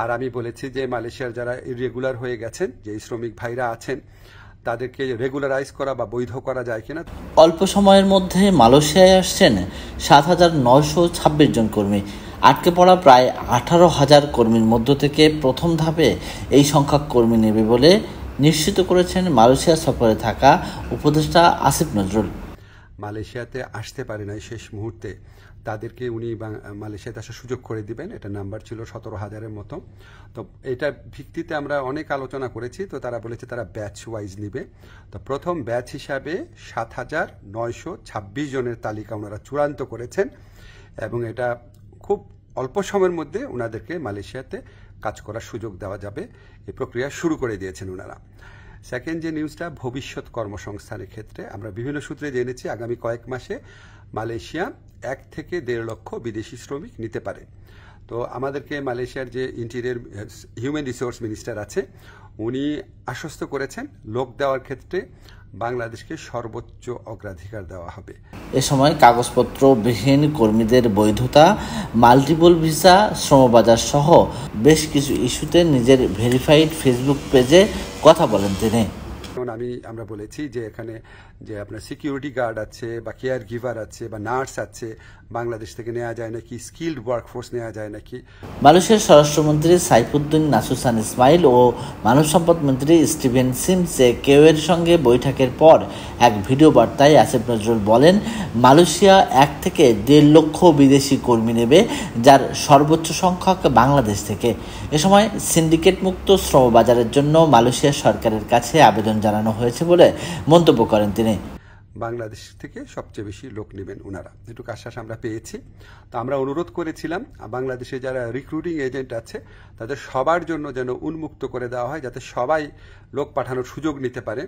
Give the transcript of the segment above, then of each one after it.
আর আমি বলেছি যে মালয়েশিয়ার যারা ইরেগুলার হয়ে গেছেন, যে শ্রমিক ভাইরা আছেন, তাদেরকে রেগুলারাইজ করা বা বৈধ করা যায় কিনা। অল্প সময়ের মধ্যে মালয়েশিয়ায় আসছেন ৭,৯২৬ জন কর্মী। আটকে পড়া প্রায় ১৮,০০০ কর্মীর মধ্য থেকে প্রথম ধাপে এই সংখ্যক কর্মী নেবে বলে নিশ্চিত করেছেন মালয়েশিয়া সফরে থাকা উপদেষ্টা আসিফ নজরুল। মালয়েশিয়াতে আসতে পারে নাই শেষ মুহূর্তে, তাদেরকে উনি মালয়েশিয়াতে আসার সুযোগ করে দিবেন। এটা নাম্বার ছিল ১৭,০০০-এর মতো। তো এটার ভিত্তিতে আমরা অনেক আলোচনা করেছি। তো তারা বলেছে তারা ব্যাচ ওয়াইজ নিবে। তো প্রথম ব্যাচ হিসাবে ৭,৯২৬ জনের তালিকা ওনারা চূড়ান্ত করেছেন এবং এটা খুব অল্প সময়ের মধ্যে ওনাদেরকে মালয়েশিয়াতে কাজ করার সুযোগ দেওয়া যাবে, এই প্রক্রিয়া শুরু করে দিয়েছেন ওনারা। সেকেন্ড যে নিউজটা, ভবিষ্যৎ কর্মসংস্থানের ক্ষেত্রে আমরা বিভিন্ন সূত্রে জেনেছি আগামী কয়েক মাসে মালয়েশিয়া ১ থেকে ১.৫ লক্ষ বিদেশি শ্রমিক নিতে পারে। তো আমাদেরকে মালয়েশিয়ার যে ইন্টেরিয়র হিউম্যান রিসোর্স মিনিস্টার আছে, উনি আশ্বস্ত করেছেন লোক দেওয়ার ক্ষেত্রে বাংলাদেশকে সর্বোচ্চ অগ্রাধিকার দেওয়া হবে। এ সময় কাগজপত্রবিহীন কর্মীদের বৈধতা, মাল্টিপল ভিসা, শ্রমবাজার সহ বেশ কিছু ইস্যুতে নিজের ভেরিফাইড ফেসবুক পেজে কথা বলেন তিনি। আমরা বলেছি যে এখানে যে আপনার সিকিউরিটি গার্ড আছে বা কেয়ার গিভার আছে বা নার্স আছে, বাংলাদেশ থেকে নেওয়া যায় নাকি, স্কিল্ড ওয়ার্কফোর্স নেওয়া যায় নাকি। মালয়েশিয়ার স্বরাষ্ট্রমন্ত্রী সাইফুদ্দিন নাসুসান ইসমাইল ও মানব সম্পদ মন্ত্রী স্টিভেন সিমসে কেওয়ের সঙ্গে বৈঠকের পর এক ভিডিও বার্তায় আসিফ নজরুল বলেন, মালয়েশিয়া ১ থেকে ১.৫ লক্ষ বিদেশি কর্মী নেবে, যার সর্বোচ্চ সংখ্যক বাংলাদেশ থেকে। এ সময় সিন্ডিকেট মুক্ত শ্রমবাজারের জন্য মালয়েশিয়া সরকারের কাছে আবেদন জানানো হয়েছে বলে মন্তব্য করেন তিনি। বাংলাদেশ থেকে সবচেয়ে বেশি লোক নেবেন ওনারা, এটুকু আশ্বাস আমরা পেয়েছি। তো আমরা অনুরোধ করেছিলাম বাংলাদেশে যারা রিক্রুটিং এজেন্ট আছে তাদের সবার জন্য যেন উন্মুক্ত করে দেওয়া হয়, যাতে সবাই লোক পাঠানোর সুযোগ নিতে পারে।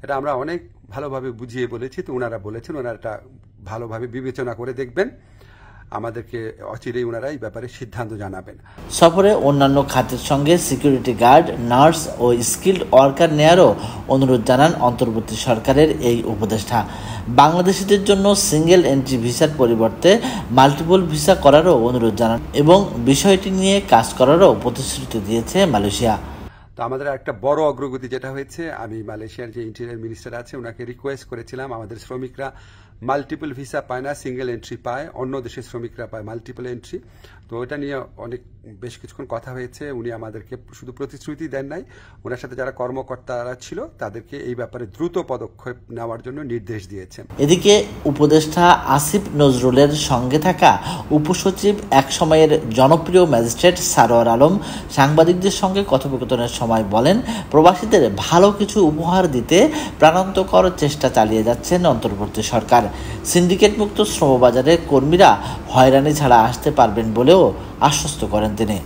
এটা আমরা অনেক ভালোভাবে বুঝিয়ে বলেছি। তো ওনারা বলেছেন ওনারা এটা ভালোভাবে বিবেচনা করে দেখবেন, আমাদেরকে অচিরেই ওনারা এই ব্যাপারে সিদ্ধান্ত জানাবেন। সফরে অন্যান্য খাতের সঙ্গে সিকিউরিটি গার্ড, নার্স ও স্কিল্ড ওয়ার্কার নেয়ারও অনুরোধ জানান অন্তর্বর্তী সরকারের এই উপদেষ্টা। বাংলাদেশিদের জন্য সিঙ্গেল এন্ট্রি ভিসার পরিবর্তে মাল্টিপল ভিসা করারও অনুরোধ জানান এবং বিষয়টি নিয়ে কাজ করারও প্রতিশ্রুতি দিয়েছে মালয়েশিয়া। তো আমাদের একটা বড় অগ্রগতি যেটা হয়েছে, আমি মালয়েশিয়ার যে ইন্টেরিয়র মিনিস্টার আছে ওনাকে রিকোয়েস্ট করেছিলাম, আমাদের শ্রমিকরা মাল্টিপল ভিসা পায় না, সিঙ্গেল এন্ট্রি পায়, অন্য দেশের শ্রমিকরা পায় মাল্টিপল এন্ট্রি। তো এটা নিয়ে বেশ কিছুক্ষণ কথা হয়েছে। উনি আমাদেরকে শুধু প্রতিশ্রুতি দেন নাই, ওনার সাথে যারা কর্মকর্তারা ছিল তাদেরকে এই ব্যাপারে দ্রুত পদক্ষেপ নেওয়ার জন্য নির্দেশ দিয়েছেন। এদিকে উপদেষ্টা আসিফ নজরুলের সঙ্গে থাকা উপসচিব, এক সময়ের জনপ্রিয় ম্যাজিস্ট্রেট সারোয়ার আলম সাংবাদিকদের সঙ্গে কথোপকথনের সময় বলেন, প্রবাসীদের ভালো কিছু উপহার দিতে প্রাণান্তকর চেষ্টা চালিয়ে যাচ্ছেন অন্তর্বর্তী সরকার। সিন্ডিকেট মুক্ত শ্রমবাজারে কর্মীরা হয়রানি ছাড়া আসতে পারবেন বলেও আশ্বস্ত করেন তিনি।